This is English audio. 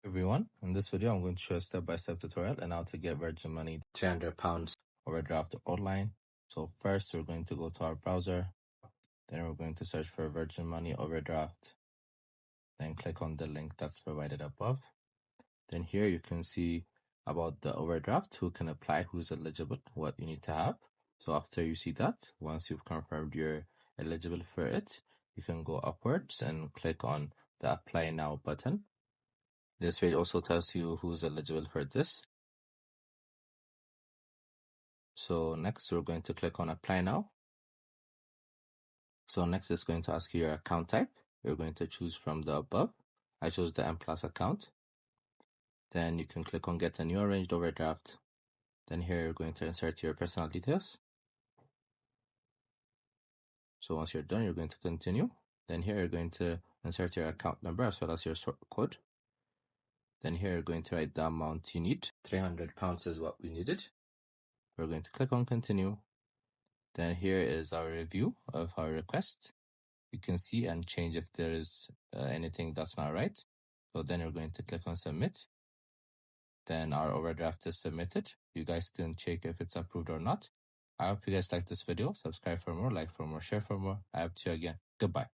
Everyone, in this video I'm going to show a step-by-step tutorial on how to get Virgin Money £300 overdraft online. So first we're going to go to our browser, then we're going to search for Virgin Money overdraft, then click on the link that's provided above. Then here you can see about the overdraft, who can apply, who's eligible, what you need to have. So after you see that, once you've confirmed you're eligible for it, you can go upwards and click on the apply now button. This page also tells you who's eligible for this. So next we're going to click on apply now. So next it's going to ask you your account type. You're going to choose from the above. I chose the M Plus account. Then you can click on get a new arranged overdraft. Then here you're going to insert your personal details. So once you're done, you're going to continue. Then here you're going to insert your account number as well as your sort code. Then here you're going to write the amount you need. £300 is what we needed. We're going to click on continue. Then here is our review of our request. You can see and change if there is anything that's not right. So then you're going to click on submit. Then our overdraft is submitted. You guys can check if it's approved or not. I hope you guys liked this video. Subscribe for more, like for more, share for more. I hope to see you again. Goodbye.